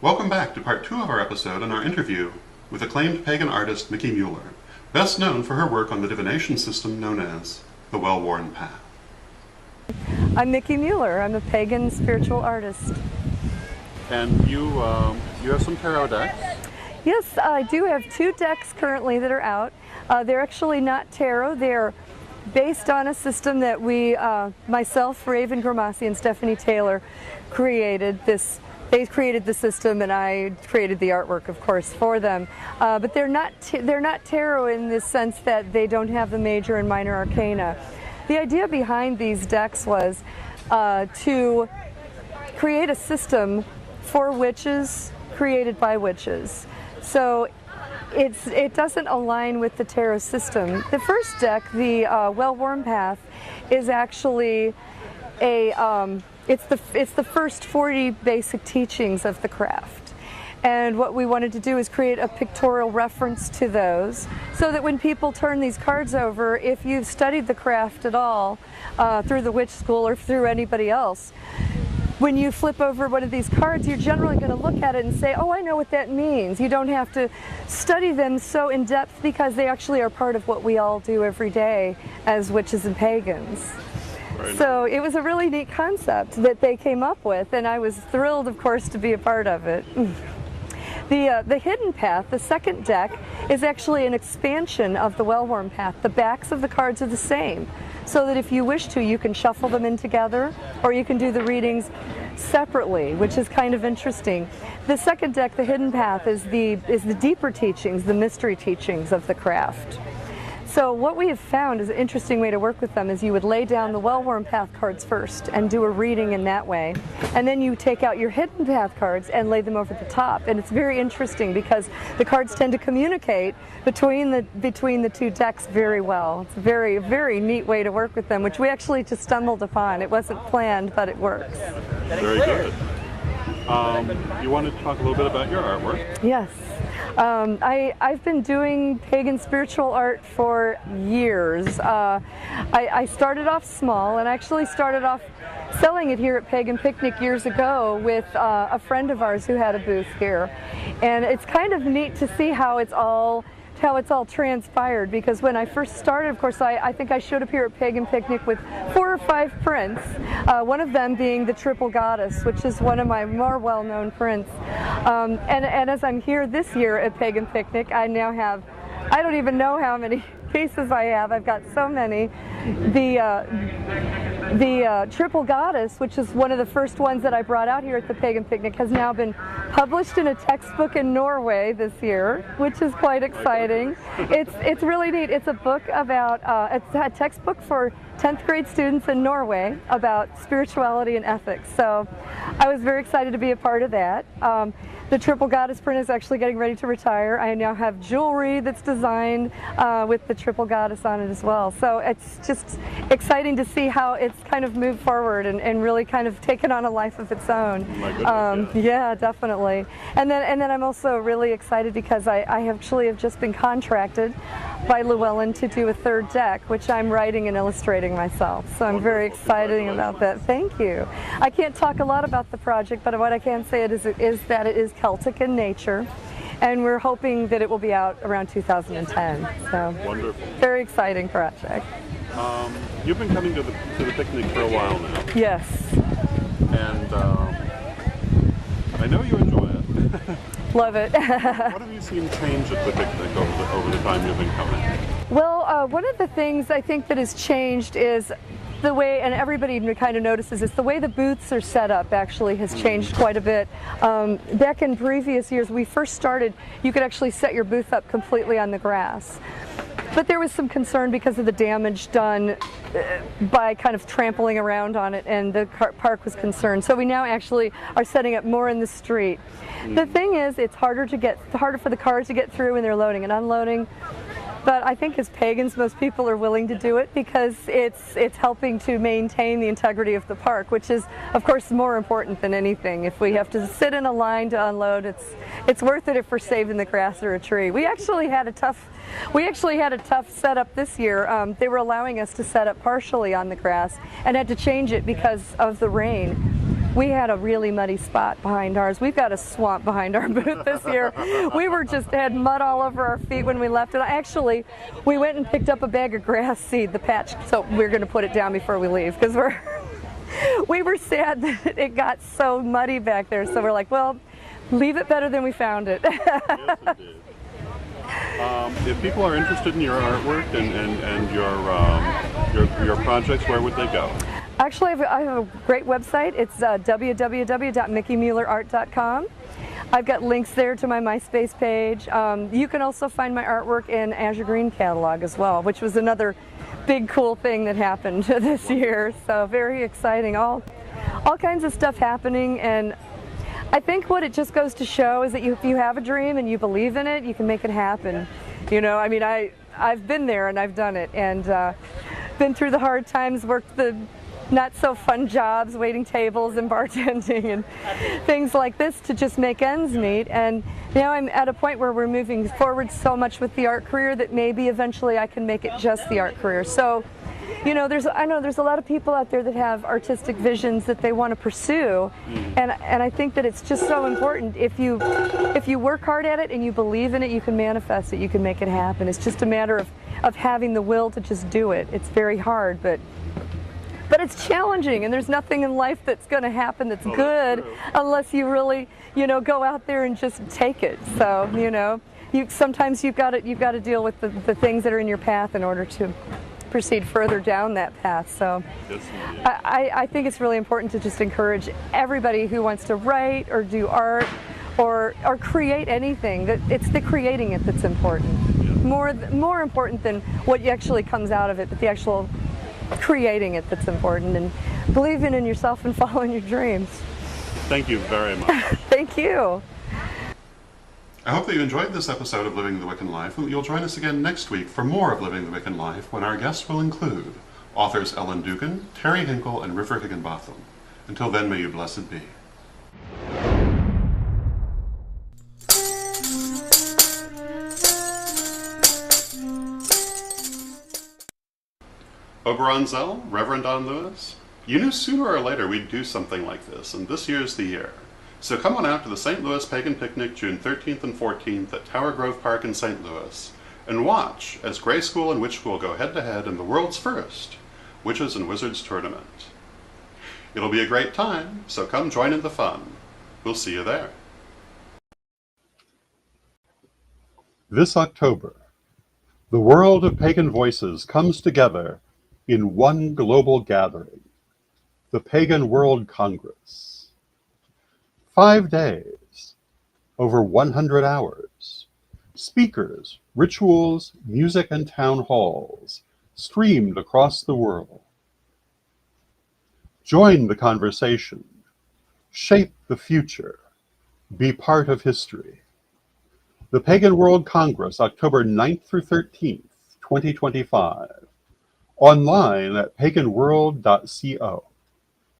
Welcome back to part 2 of our episode and our interview with acclaimed pagan artist Mickie Mueller, best known for her work on the divination system known as the Well-Worn Path. I'm Mickie Mueller. I'm a pagan spiritual artist. And you have some tarot decks? Yes, I do have 2 decks currently that are out. They're actually not tarot. They're based on a system that we, myself, Raven Gramassi, and Stephanie Taylor created. They created the system, and I created the artwork, of course, for them. But they're not tarot in the sense that they don't have the major and minor arcana. The idea behind these decks was to create a system for witches created by witches. So it doesn't align with the tarot system. The first deck, the Well-Worn Path, is actually it's the first 40 basic teachings of the craft. And what we wanted to do is create a pictorial reference to those, so that when people turn these cards over, if you've studied the craft at all, through the witch school or through anybody else, when you flip over one of these cards, you're generally going to look at it and say, oh, I know what that means. You don't have to study them so in depth, because they actually are part of what we all do every day as witches and pagans. Right. So it was a really neat concept that they came up with, and I was thrilled, of course, to be a part of it. The Hidden Path, the second deck, is actually an expansion of the Well-Worn Path. The backs of the cards are the same, so that if you wish to, you can shuffle them in together, or you can do the readings separately, which is kind of interesting. The second deck, the Hidden Path, is the deeper teachings, the mystery teachings of the craft. So what we have found is an interesting way to work with them is you would lay down the Well-Worn Path cards first and do a reading in that way. And then you take out your Hidden Path cards and lay them over the top. And it's very interesting because the cards tend to communicate between the 2 decks very well. It's a very, very neat way to work with them, which we actually just stumbled upon. It wasn't planned, but it works. Very good. You wanted to talk a little bit about your artwork? Yes. I've been doing pagan spiritual art for years. I started off small, and actually started off selling it here at Pagan Picnic years ago with a friend of ours who had a booth here. And it's kind of neat to see how it's all transpired, because when I first started, of course, I think I showed up here at Pagan Picnic with 4 or 5 prints, one of them being the Triple Goddess, which is one of my more well-known prints. And as I'm here this year at Pagan Picnic, I now have, I don't even know how many pieces I have. I've got so many. The Triple Goddess, which is one of the first ones that I brought out here at the Pagan Picnic, has now been published in a textbook in Norway this year, which is quite exciting. It's really neat. It's a book about, it's a textbook for 10th grade students in Norway about spirituality and ethics. So I was very excited to be a part of that. The Triple Goddess print is actually getting ready to retire. I now have jewelry that's designed with the Triple Goddess on it as well. So it's just exciting to see how it's kind of moved forward and really kind of taken on a life of its own. My goodness, yeah, definitely. And then I'm also really excited because I actually have just been contracted by LWL to do a 3rd deck, which I'm writing and illustrating myself. So I'm very excited about that. Thank you. I can't talk a lot about the project, but what I can say is that it is Celtic in nature, and we're hoping that it will be out around 2010. So wonderful. Very exciting project. You've been coming to the picnic for a while now. Yes. And I know you enjoy it. Love it. What have you seen change at the picnic over the time you've been coming? Well, one of the things I think that has changed is the way, and everybody kind of notices this, the way the booths are set up actually has changed quite a bit. Back in previous years, we first started, you could actually set your booth up completely on the grass. But there was some concern because of the damage done by kind of trampling around on it, and the park was concerned. So we now actually are setting up more in the street. The thing is, it's harder for the cars to get through when they're loading and unloading. But I think as pagans, most people are willing to do it because it's helping to maintain the integrity of the park, which is, of course, more important than anything. If we have to sit in a line to unload, it's worth it if we're saving the grass or a tree. We actually had a tough setup this year. They were allowing us to set up partially on the grass and had to change it because of the rain. we had a really muddy spot behind ours. We've got a swamp behind our booth this year. We were just had mud all over our feet when we left it. Actually, we went and picked up a bag of grass seed, the patch, so we're going to put it down before we leave because we were sad that it got so muddy back there. So we're like, well, leave it better than we found it. Yes, it did. If people are interested in your artwork and your projects, where would they go? Actually, I have a great website. It's www.mickiemuellerart.com. I've got links there to my MySpace page. You can also find my artwork in Azure Green catalog as well, which was another big cool thing that happened this year. So very exciting. All kinds of stuff happening, and I think what it just goes to show is that if you have a dream and you believe in it, you can make it happen. You know, I mean, I've been there and I've done it, and been through the hard times, worked the not so fun jobs, waiting tables and bartending and things like this to just make ends meet. And now I'm at a point where we're moving forward so much with the art career that maybe eventually I can make it just the art career. So, you know, I know there's a lot of people out there that have artistic visions that they want to pursue, and I think that it's just so important. If you work hard at it and you believe in it, you can manifest it, you can make it happen. It's just a matter of having the will to just do it. It's very hard, but it's challenging, and there's nothing in life that's going to happen that's good unless you really, you know, go out there and just take it. So, you know, sometimes you've got to deal with the things that are in your path in order to proceed further down that path. So I think it's really important to just encourage everybody who wants to write or do art or create anything, that it's the creating it that's important. More important than what actually comes out of it, but the actual creating it that's important, and believing in yourself and following your dreams. Thank you very much. Thank you. I hope that you enjoyed this episode of Living the Wiccan Life, and that you'll join us again next week for more of Living the Wiccan Life, when our guests will include authors Ellen Dugan, Terry Hinkle, and River Higginbotham. Until then, may you blessed be. Oberonzel, Reverend Don Lewis, you knew sooner or later we'd do something like this, and this year's the year. So come on out to the St. Louis Pagan Picnic June 13th and 14th at Tower Grove Park in St. Louis, and watch as Grey School and Witch School go head-to-head in the world's first Witches and Wizards tournament. It'll be a great time, so come join in the fun. We'll see you there. This October, the world of pagan voices comes together in one global gathering, the Pagan World Congress. 5 days, over 100 hours, speakers, rituals, music, and town halls streamed across the world. Join the conversation, shape the future, be part of history. The Pagan World Congress, October 9th through 13th, 2025. Online at paganworld.co.